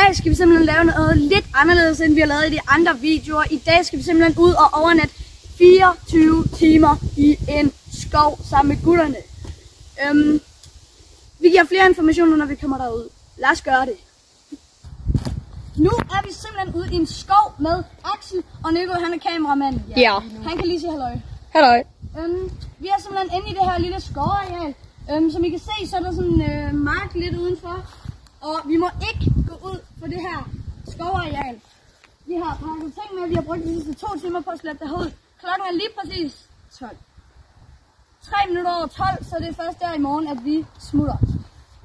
dag skal vi simpelthen lave noget lidt anderledes, end vi har lavet i de andre videoer. I dag skal vi simpelthen ud og overnatte 24 timer i en skov sammen med gutterne. Vi giver flere informationer, når vi kommer derud. Lad os gøre det. Nu er vi simpelthen ude i en skov med Axel og Nico, han er kameramanden. Ja. Han kan lige sige halløj. Halløj. Vi er simpelthen inde i det her lille skovareal. Som I kan se, så er der sådan mark lidt udenfor. Og vi må ikke gå ud for det her skovareal. Vi har pakket ting med, vi har brugt de sidste 2 timer på at slæbe det ud. Klokken er lige præcis 12. 3 minutter over 12, så det er først der i morgen, at vi smutter.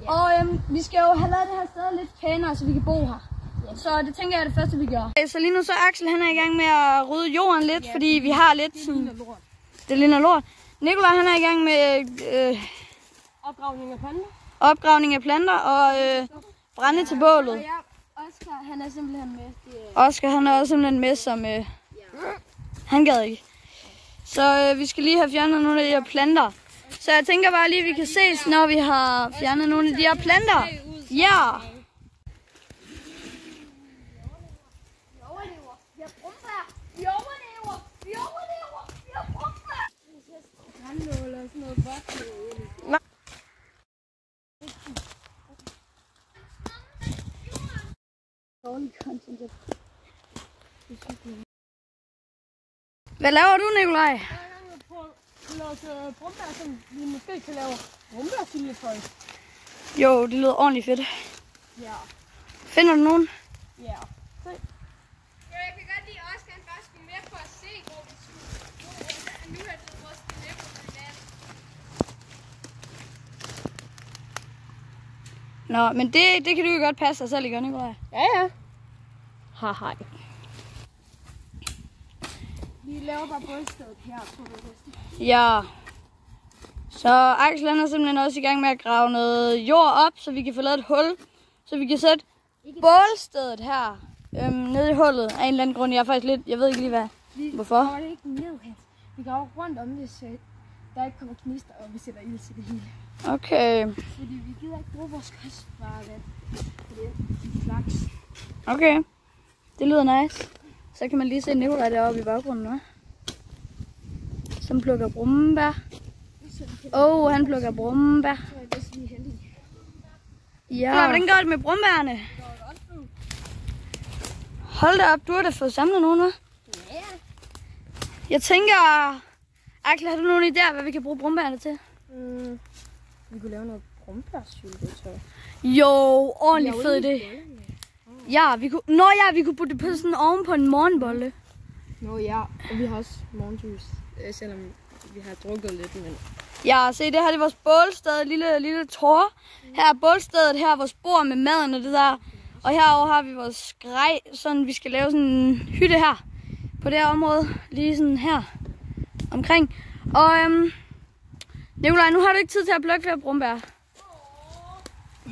Yeah. Og vi skal jo have lavet det her sted lidt pænere, så vi kan bo her. Yeah. Så det tænker jeg er det første, vi gør. Så lige nu så er Axel, han er i gang med at rydde jorden lidt, fordi vi har lidt sådan... Det ligner lort. Nikolaj, han er i gang med... Opgravning af planter. Opgravning af planter og brænde til bålet. Ja, Oscar, han er simpelthen med. Oscar, han er også simpelthen med som... Han gad ikke. Så vi skal lige have fjernet nogle af de her planter. Så jeg tænker bare lige, at vi kan ses, når vi har fjernet nogle af de her planter. Ja! Hvad laver du, Nikolaj? Jeg er i gang med at lave brumbær, som vi måske kan lave brumbærsyltetøj. Jo, det lyder ordentligt fedt. Ja. Finder du nogen? Ja. Jo, jeg kan godt lide, at Oscar bare skulle med på at se, hvor vi skulle. Nu er det vores med på hinanden. Nå, men det kan du jo godt passe dig selv, ikke, Nikolaj? Ja. Hej. Vi laver bare bådstedet her på det næste. Ja. Så Axel er simpelthen også i gang med at grave noget jord op, så vi kan få lavet et hul. Så vi kan sætte bålstedet her nede i hullet af en eller anden grund. Jeg ved ikke lige hvad. Hvorfor? Vi går ikke ned her. Vi går rundt om det, så der ikke kommer knister, og vi sætter ild til det hele. Okay. Fordi vi gider ikke bruge vores kostbare vand på det slags. Okay. Det lyder nice. Så kan man lige se Nikolaj deroppe i baggrunden nu. Som plukker brumbær. Han plukker brumbær. Så er det sådan heldig. Ja, hvordan går det med brumbærene? Hold da op, du har da fået samlet nogen, hva'? Ja. Jeg tænker, Axel, har du nogen idéer, hvad vi kan bruge brumbærene til? Vi kunne lave noget brumbærsyltetøj. Jo, ordentligt fed det. Ja, vi kunne putte det på sådan oven på en morgenbolle. Nå ja, og vi har også morgenjuice, selvom vi har drukket lidt, men... Ja, se, det her det er vores bålsted, lille tår. Her er bålstedet, her er vores bord med maden og det der. Og herover har vi vores grej, sådan vi skal lave sådan en hytte her. På det her område, lige sådan her omkring. Og Nikolaj, nu har du ikke tid til at plukke flere brumbær.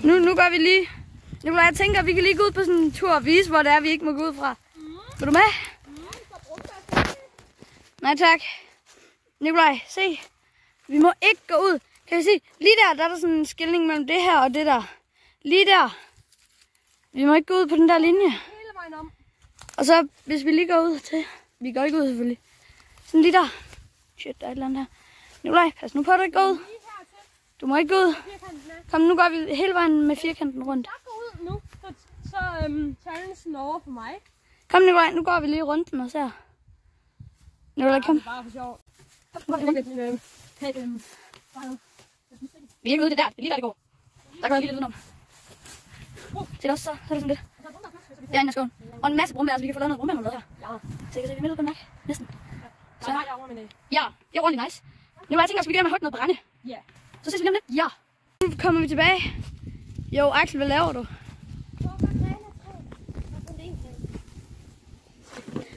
Nu går vi lige... Nikolaj, jeg tænker, at vi kan lige gå ud på sådan en tur og vise, hvor det er, vi ikke må gå ud fra. Vil du med? Nej tak. Nikolaj, se. Vi må ikke gå ud. Kan I se? Lige der er der sådan en skilning mellem det her og det der. Lige der. Vi må ikke gå ud på den der linje. Hele vejen om. Og så, hvis vi lige går ud til... Vi går ikke ud selvfølgelig. Sådan lige der. Shit, der er et eller andet her. Nikolaj, pas nu på, at du ikke går ud. Du må ikke gå ud. Kom, nu går vi hele vejen med firkanten rundt. Jeg går ud nu, så challengen over for mig. Kom, Nikolaj, nu går vi lige rundt den og ser. Nikolaj, kom. Det er bare for sjov. Vi er ikke ude det der. Det er lige der, det går. Der går jeg lige lidt udenom. Se også, så er det sådan lidt. Det er inde af skoven. Og en masse brumbær, så vi kan få lavet noget brumbær med her. Ja. Så jeg kan se, vi er midt ude på den næsten. Så. Ja, det er ordentligt nice. Nu jeg tænker, at vi gerne med at holde noget brænde. Ja. Så ses vi lige om lidt. Ja. Nu kommer vi tilbage. Jo, Axel, hvad laver du?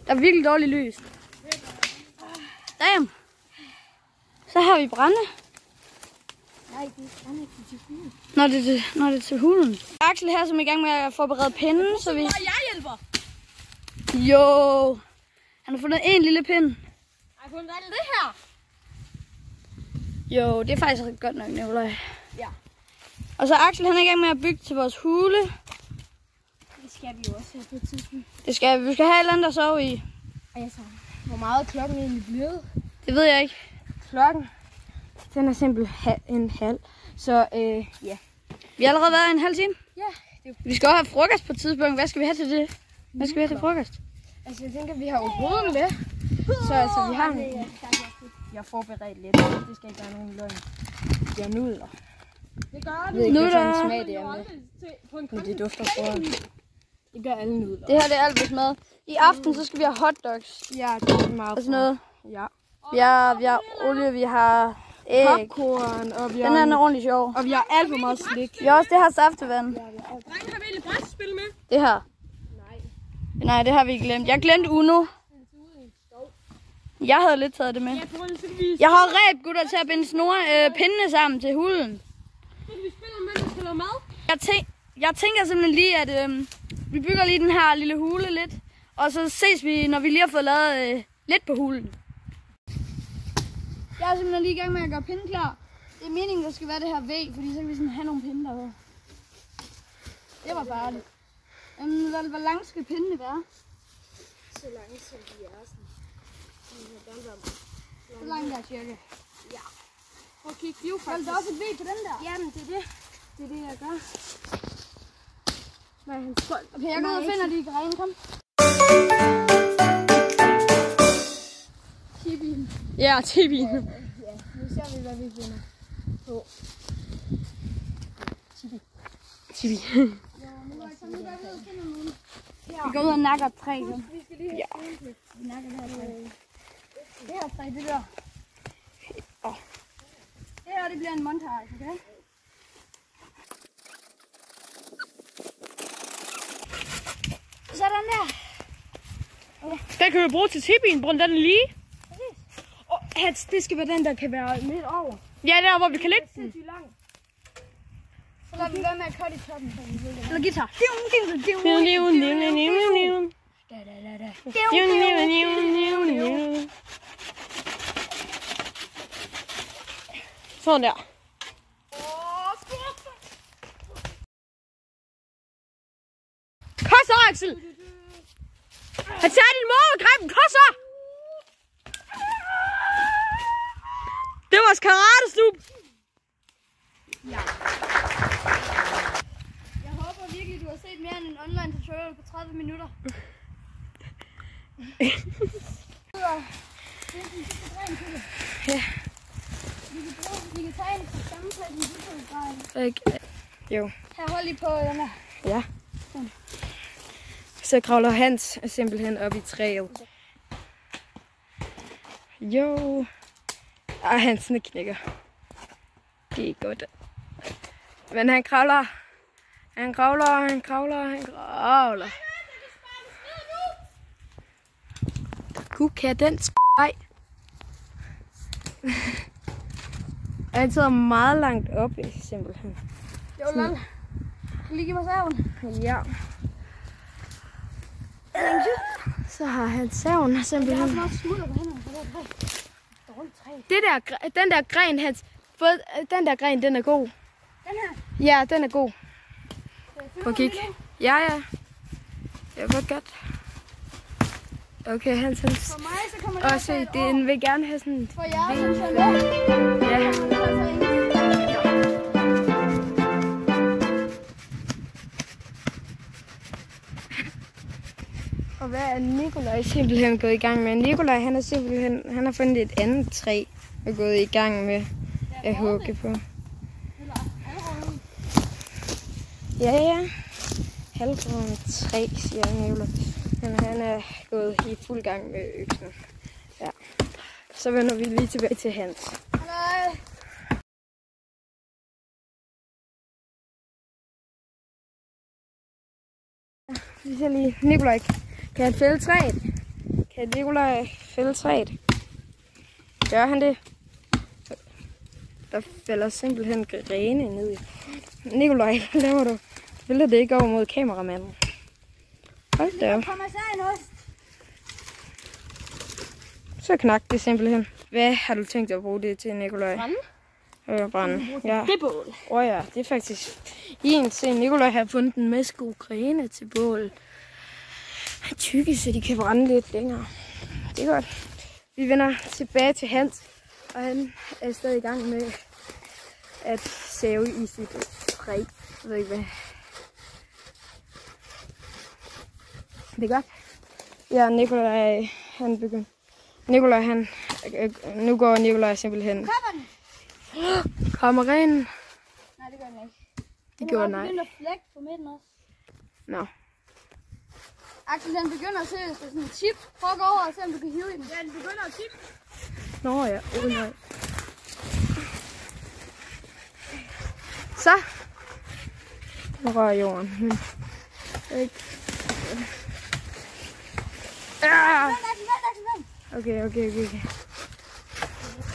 Der er virkelig dårligt lys. Damn. Så har vi brænde. Nej, det er brænde til hulen. Når det er til hulen. Axel her, som er i gang med at forberede pinden, så vi... Jeg hjælper. Jo. Han har fundet en lille pind. Jeg har fundet alt det her. Jo, det er faktisk godt nok, Nikolaj. Ja. Og så Axel, han er i gang med at bygge til vores hule. Det skal jo også her på et tidspunkt. Det skal vi. Vi skal have et eller andet at sove i. Altså, hvor meget er klokken egentlig blevet? Det ved jeg ikke. Klokken, den er simpelthen en halv. Så ja. Vi har allerede været en halv time. Ja. Vi skal også have frokost på et tidspunkt. Hvad skal vi have til det? Hvad skal vi have til frokost? Altså, jeg tænker, vi har jo brøden med. Så altså, vi har jeg har forberedt lidt. Det skal ikke være nogen løgn. De har nudler. Det gør det. Jeg ved ikke, hvad sådan en smag det er med. Men det dufter foran. Det gør alle nudler. Det her det er alt mad. I aften så skal vi have hotdogs. Ja, det er meget. Og sådan noget. Ja. Vi har olie, vi har æg. Popcorn, og vi har... Den er ordentlig sjov. Og vi har alt for meget slik. Vi har også det her saftevand. Drenge, har vi egentlig brætspil med? Det her. Nej, det har vi ikke glemt. Jeg glemte Uno. Jeg havde lidt taget det med. Jeg har ræb, gutter, til at binde pindene sammen til hulen. Jeg tænker simpelthen lige, at vi bygger lige den her lille hule lidt. Og så ses vi, når vi lige har fået lavet lidt på hulen. Jeg er simpelthen lige i gang med at gøre pinden klar. Det er meningen, der skal være det her væg, fordi så kan vi sådan have nogle pinde derude. Det var bare det. Hvor lang skal pindene være? Så langt som de er sådan. Så langt der cirka. Ja. Prøv at kigge, jo faktisk. Der er også et væg på den der. Jamen, det er det. Det er det, jeg gør. Nej, han skål. Okay, jeg går ud og finder de grene, kom. Tibilen. Ja, tibilen. Ja, nu ser vi, hvad vi finder på. Tibi. Vi går ud og nakker et træ. Ja. Vi nakker det her træ. Det her træ, det der. Det her, det bliver en montage, okay? Sådan der. Okay. Den kan vi bruge til tibien, brun den lige. Og det skal være den, der kan være lidt over. Ja, der hvor vi kan lægge den. Så lader vi være med at cutte i toppen, så vi ved det. Eller guitar. Sådan der. Kom så, Axel! Han tager din mor og greb den. Kom så! Det var vores karate-stup. Ja. Jeg håber virkelig, du har set mere end en online tutorial på 30 minutter. Ja. Vi kan tage en sammenfald i Jo. Her, hold lige på den her. Ja. Så kravler Hans simpelthen op i træet. Jo. Og Hansen knækker. Det er godt. Men han kravler. Han kravler. Gud, kan den spej? Han sidder meget langt oppe, simpelthen. Jo, lol. Kan du lige give mig saven? Ja. Så har han saven simpelthen. Jeg har meget smulder på hænderne, for det er dårligt træ. Den der gren, den der gren, den er god. Den her? Ja, den er god. Prøv at kigge. Ja. Det var godt. Okay, han synes. For mig, så kommer det også den vil gerne have sådan. For jer, som sådan der. Ja. Og hvad er Nikolaj simpelthen gået i gang med? Nikolaj, han har fundet et andet træ og gået i gang med at hugge på. Ja. Halvgrående træ, siger Nikolaj. Han er gået i fuld gang med øksen. Ja. Så vender vi lige tilbage til Hans. Hej. Vi ser lige, Nikolaj, kan han fælde træet? Kan Nikolaj fælde træet? Gør han det? Der falder simpelthen grene ned i. Nikolaj, hvad laver du? Vælter det ikke over mod kameramanden? Hold da op. Så knak det simpelthen. Hvad har du tænkt at bruge det til, Nikolaj? Brænde. Ja. Det bål. Ja, det er faktisk en ting. Nikolaj har fundet en masse gode grene til bål. Han tykke, så de kan brænde lidt længere. Det er godt. Vi vender tilbage til Hans, og han er stadig i gang med at save i sit træ. Jeg ved ikke hvad. Det er godt. Ja, Nikolaj, han begynder. Nu går Nikolaj simpelthen. Kommer renen? Nej, det gør den ikke. Det gjorde nej. Den begynder at flække på midten også. Nå. Axel, den begynder at se, hvis der er sådan en chip. Prøv at gå over og se, om du kan hive i den. Ja, den begynder at chip. Nå ja, nej. Så. Nu rører jorden. Ikke. Okay.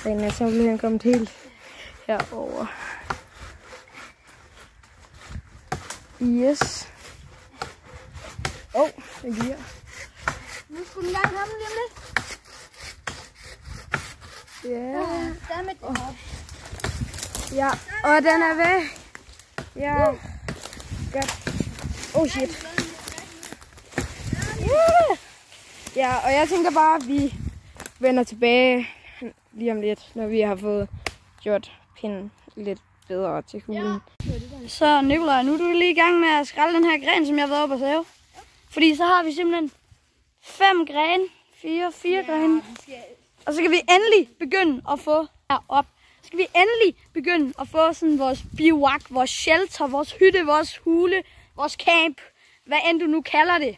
Den er simpelthen kommet helt herover. Yes. Den giver. Nu skulle den gerne komme lige om lidt. Ja. Dammit, det er Ja, og den er væk. Ja. Godt. Shit. Ja, og jeg tænker bare, at vi vender tilbage lige om lidt, når vi har fået gjort pinden lidt bedre til hulen. Så Nikolaj, nu er du lige i gang med at skrælle den her gren, som jeg har været oppe og save. Fordi så har vi simpelthen 5 grene, 4 grene. Og så kan vi endelig begynde at få herop. Så skal vi endelig begynde at få sådan vores bivak, vores shelter, vores hytte, vores hule, vores camp. Hvad end du nu kalder det.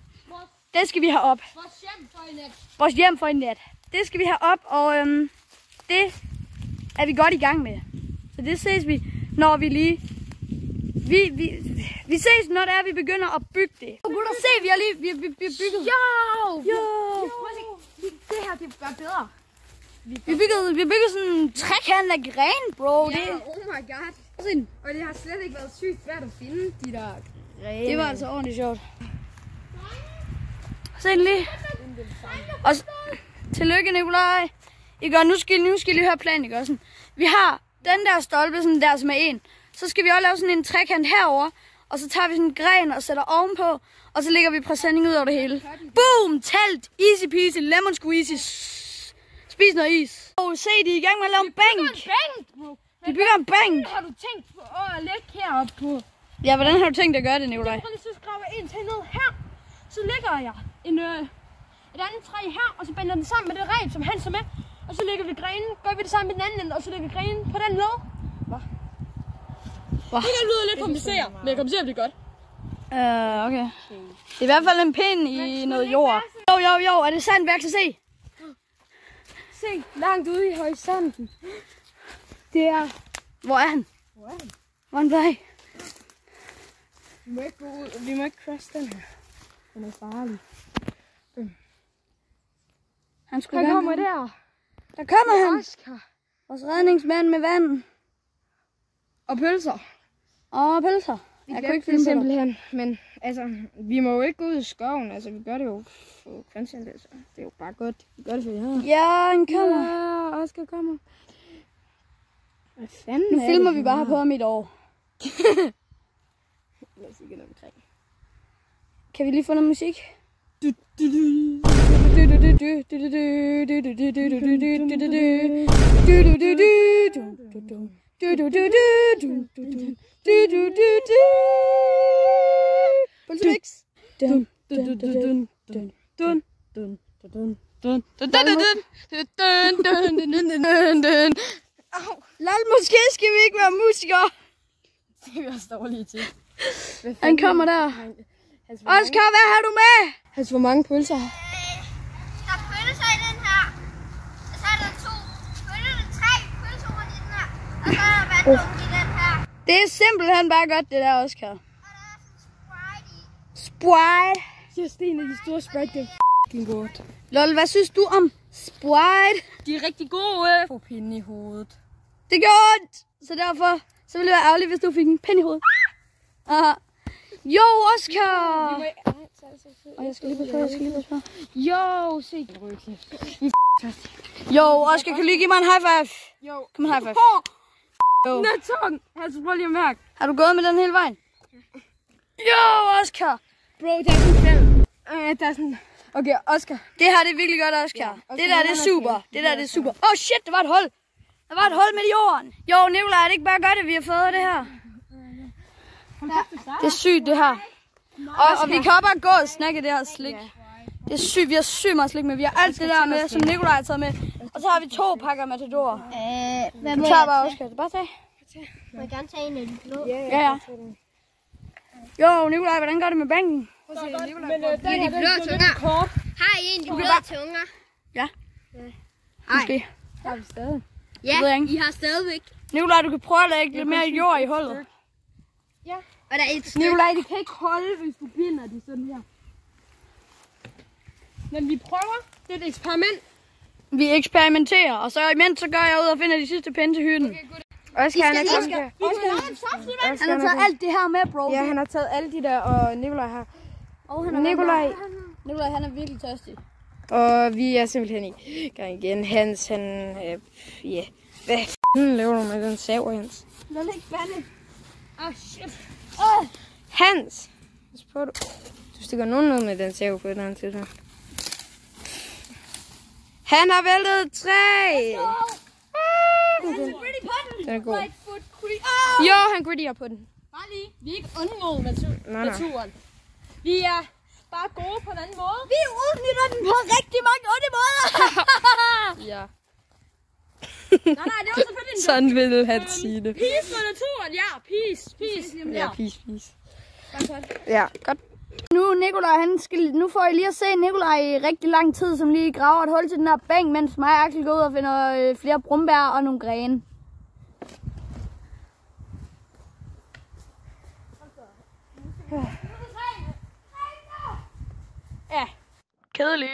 Det skal vi have op. Vores hjem for i nat. Det skal vi have op, og det er vi godt i gang med. Så det ses vi, når vi lige... Vi ses, når det er, vi begynder at bygge det. Gutter, se, vi har bygget. Jo! Det her, det er bare bedre. Vi byggede sådan en trekant af gren, bro. Ja, oh my god. Og det har slet ikke været sygt svært at finde de der grene. Det var altså ordentligt sjovt. Se den lige. Og tillykke, Nikolaj. Nu skal I lige høre planen, ikke også? Vi har den der stolpe, sådan der som er en. Så skal vi også lave sådan en trekant herover, og så tager vi sådan en gren og sætter ovenpå, og så lægger vi præsending ud over det hele. Boom! Telt! Easy peasy, lemon squeezy. Spis noget is. Se, de er i gang med at lave en bænk. De bygger en bænk. Har du tænkt på at lægge heroppe på? Ja, hvordan har du tænkt at gøre det, Nikolaj? Jeg så graver en til ned her. Så lægger jeg et andet træ her, og så binder den sammen med det reb, som Hans er med. Og så lægger vi grenen, gør vi det sammen med den anden ende, og så lægger grenen på den led. Det kan lyde lidt kompliceret, men jeg kommer til at blive godt. Okay. Det er i hvert fald en pind i noget jord. Jo, er det sandt, hvad jeg kan se? Se, langt ude i horisonten. Det er... Hvor er han? Hvor er han vej? Vi må ikke gå ud, vi må ikke crash den her. Den er farlig. Han kommer der. Der kommer han. Oscar. Vores redningsmand med vand. Og pølser. Og pølser. Jeg kunne ikke finde simpelthen, men altså, vi må jo ikke gå ud i skoven. Altså, vi gør det jo for Christian, altså. Det er jo bare godt. Vi gør det for jer. Ja, han kommer. Ja, Oscar kommer. Hvad fanden nu filmer vi bare på ham i et år. Lad os ikke omkring. Kan vi lige få noget musik? Politics. Lol, måske skal vi ikke være musikere. Det er vi også dårlige til. Han kommer der. Oscar, hvad har du med? Hans, hvor mange pølser? Der er pølser i den her. Og så er der 2 pølser, 3 pølser rundt i den her. Og så er der vandrum i den her. Det er simpelthen bare godt, det der, Oscar. Og der er sådan Sprite i. Sprite. Jeg synes, det er en af de store Sprite, det er f***ing godt. Lol, hvad synes du om Sprite? De er rigtig gode. Få pinden i hovedet. Det gør ondt. Så derfor, så ville det være ærgerligt, hvis du fik en pind i hovedet. Jo, Oscar! Og jeg skal lige passe på, Jo, se. Jo, Oscar, kan du lige give mig en high five? Jo. Kom en high five. Den er tung. Altså, prøv lige at mærke. Har du gået med den hele vejen? Jo, Oscar. Bro, der er sådan fem. Der er sådan... Okay, Oscar. Det her det er virkelig godt, Oscar. Ja, det der det er super. Det der det er super. Oh shit, der var et hul. Der var et hul midt i jorden. Jo, Nikolaj, er det ikke bare godt, at vi har fået det her? Det er sygt, det her. Og vi kan bare gå og snakke det her slik. Det er sygt, vi har sygt meget slik med. Vi har alt det der med, som Nikolaj har taget med. Og så har vi 2 pakker Matador. Hvad Du tager bare, Oscar. Bare tag. Må jeg gerne tage en af de blå? Ja. Jo, Nikolaj, hvordan går det med banken? Det er de blå tunger. Har I en af de blå tunger? Ja. Måske. Har vi stadig? Ja, ved jeg ikke. I har stadigvæk. Nikolaj, du kan prøve at lægge lidt mere jord i hullet. Ja. Og der er et stykke. Nikolaj, det kan ikke holde, hvis du binder det sådan her. Men vi prøver. Det er et eksperiment. Vi eksperimenterer, og så imens så går jeg ud og finder de sidste pinde til hytten. Oscar, han har taget alt det her med, bro. Ja, han har taget alle de der, og Nikolaj har. Og Nikolaj. Nikolaj, han er virkelig tørstig. Og vi er simpelthen i gang igen. Hans, han... ja. Hvad f***en laver du med den sav, Hans? Lad det ikke bande. Shit. Hans! Du stikker nogen ned med den sav på et eller andet tidspunkt. Han har væltet et træ! Den er god. Jo, han grittier på den. Bare lige. Vi er ikke undgået naturen. Vi er bare gode på en anden måde. Vi udnytter den på rigtig mange onde måder. Ja. Nej, det var selvfølgelig en Sådan vil han sige det. peace for naturen. Ja, peace. Ja, peace. Ja, godt. Nu får I lige at se Nikolaj i rigtig lang tid, som lige graver et hul til den her bænk, mens mig og Axel går ud og finder flere brumbær og nogle grene. Ja, Kedeligt.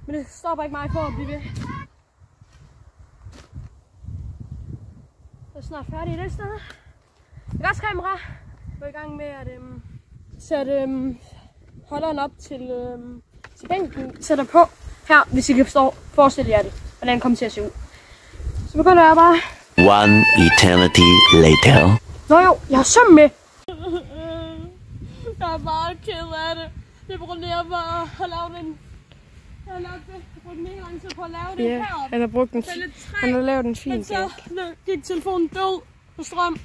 men det stopper ikke mig for at blive ved. Så er snart færdig i det sted. Græskamera. Gå i gang med at sætte holderen op til bænken. Sætter på her, hvis I kan forestille jer det, hvordan den kommer til at se ud. Så begynder jeg bare. One eternity later. Nå jo, jeg har søm med. Jeg er meget ked af det. Det er på grund af, at jeg bare har lavet en... Jeg har lavet det. Jeg har brugt mega lang tid på at lave det heroppe. Han har brugt en han har lavet en fin Men så gik telefonen død på strøm.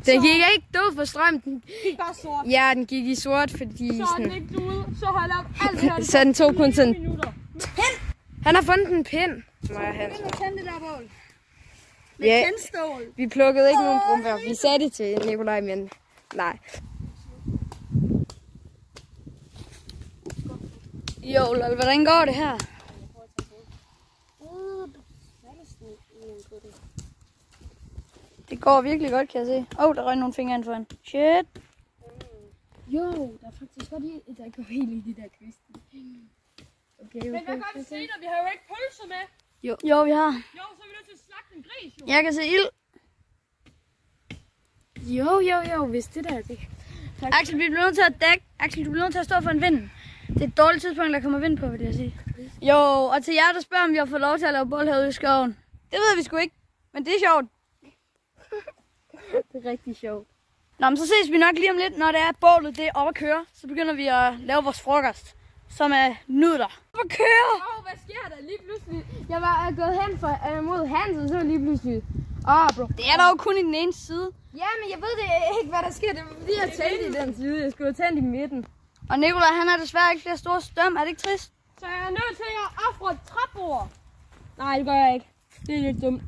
Den gik ikke død for strøm. Den gik bare sort. Ja, den gik i sort, fordi Så er den sådan... ikke ude. Så har jeg lavet alt det her. Så den tog kun sådan... Minutter. Han har fundet en pind. Maja Jeg Hansen. vil tænde det der bål. Med Ja, tændstål. vi plukkede ikke nogen brumbær. Vi sagde det til Nikolaj, men nej. Jo, lol, hvordan går det her? Det går virkelig godt, kan jeg se. Der røg nogle fingre ind foran. Shit. Jo, der er faktisk godt i... Der går helt i de der kviste. Okay. Men jeg kan godt se dig. Vi har jo ikke pølser med. Jo, vi har. Jo, så er vi nødt til at slagte en gris, jo. Jeg kan se ild. Jo, hvis det der... Det... Axel, vi bliver nødt til at dække. Axel, du bliver nødt til at stå for en vind. Det er et dårligt tidspunkt, der kommer vind på, vil jeg sige. Jo, og til jer, der spørger, om vi har fået lov til at lave bål herude i skoven. Det ved vi sgu ikke, men det er sjovt. Det er rigtig sjovt. Nå, men så ses vi nok lige om lidt, når det er, at bålet det er op at køre. Så begynder vi at lave vores frokost, som er nudler. Op at køre! Hvad sker der lige pludselig? Jeg var gået hen mod Hans, og så lige pludselig... bro. Det er der jo kun i den ene side. Ja, men jeg ved det ikke, hvad der sker. Det var fordi, jeg tændte i den side. Jeg skulle have tændt i midten. Og Nikolaj, han har desværre ikke flere store støm. Er det ikke trist? Så jeg er nødt til at ofre et træbord. Nej, det gør jeg ikke. Det er lidt dumt.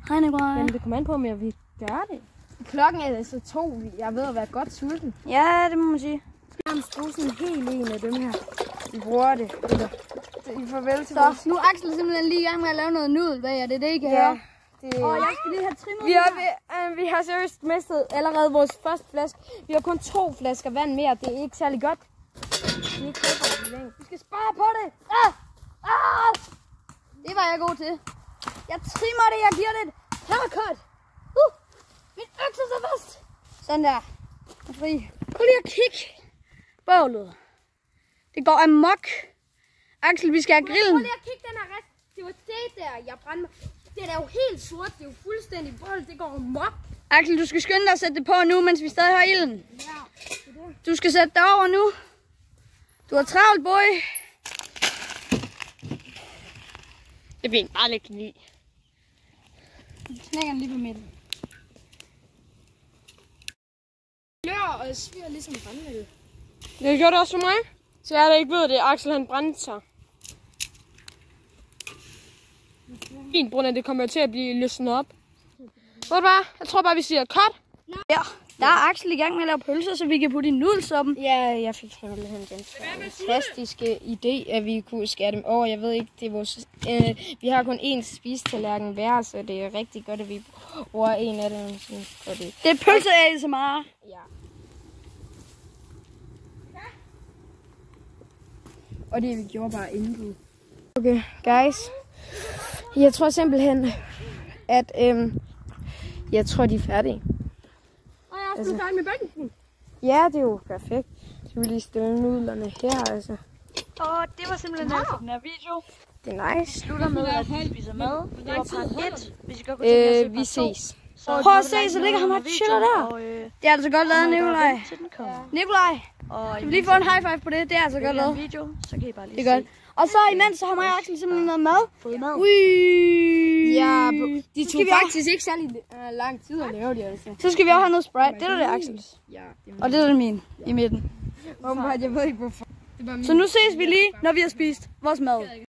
Hej Nikolaj. Men det kommer an på, om jeg vil gøre det. Klokken er altså 2. Jeg ved at være godt sulten. Ja, det må man sige. Jeg har brugt sådan helt en af dem her. Vi bruger det. I farvel til Så nu er Axel simpelthen lige i gang med at lave noget nudelbag, og det er det, I kan høre. Og jeg skal lige have trimmet vi har seriøst mistet allerede vores første flaske. Vi har kun 2 flasker vand mere. Det er ikke særlig godt. Vi skal spare på det. Det var jeg god til. Jeg trimmer det, jeg giver det et haircut. Min økse er så fast. Sådan der. Og fri. Prøv lige at kigge. Bålet. Det går amok. Axel, vi skal have grillen. Prøv lige at kigge den her rest. Det var det der, jeg brændte mig. Det er da jo helt sort. Det er jo fuldstændig vold. Det går mok. Axel, du skal skynde dig at sætte det på nu, mens vi stadig har ilden. Du skal sætte det over nu. Du har travlt, boy. Det bliver bare lidt kniv. Knækker den lige på midten. Klør og sviger ligesom brandmælde. Det gjorde det også for mig. Så jeg der ikke ved det, Axel han brændte sig. Fint, Brunner, det kommer til at blive løsnet op. Ved du hvad? Jeg tror bare, vi siger cut. Ja, der er Axel i gang med at lave pølser, så vi kan putte i nudelsuppen. Ja, jeg fik simpelthen den fantastiske idé, at vi kunne skære dem over. Jeg ved ikke, det er vores... vi har kun én spisetallerken hver, så det er rigtig godt, at vi bruger en af dem. Det Det er pølse af så meget. ja. Og det vi gjorde bare inden. Okay, guys. Jeg tror simpelthen, at jeg tror, de er færdige. Og jeg er også blevet færdig med bacon. Ja, det er jo perfekt. Så vil lige stille nudlerne her, altså. Og det var simpelthen alt for den her video. Det er nice. Slutter med, at vi spiser mad. Det var part 1. Hvis I godt kunne tænke jer at se Vi part 2. ses. Prøv at se, så ligger ham og chiller der. Det er altså godt lavet, Nikolaj. Nikolaj, kan vi lige få en high five på det? Det er altså godt lavet. video, så kan I bare lige Det er godt. Og så imens, så har mig og Axel simpelthen noget mad. Fået mad. Ja, de Så tog skal vi faktisk ikke særlig lang tid at lave det, altså. Så skal vi også have noget Sprite. Det er det, Axels. Ja, Og det er det min i midten. jeg ved ikke hvorfor. Så nu ses vi lige, når vi har spist vores mad.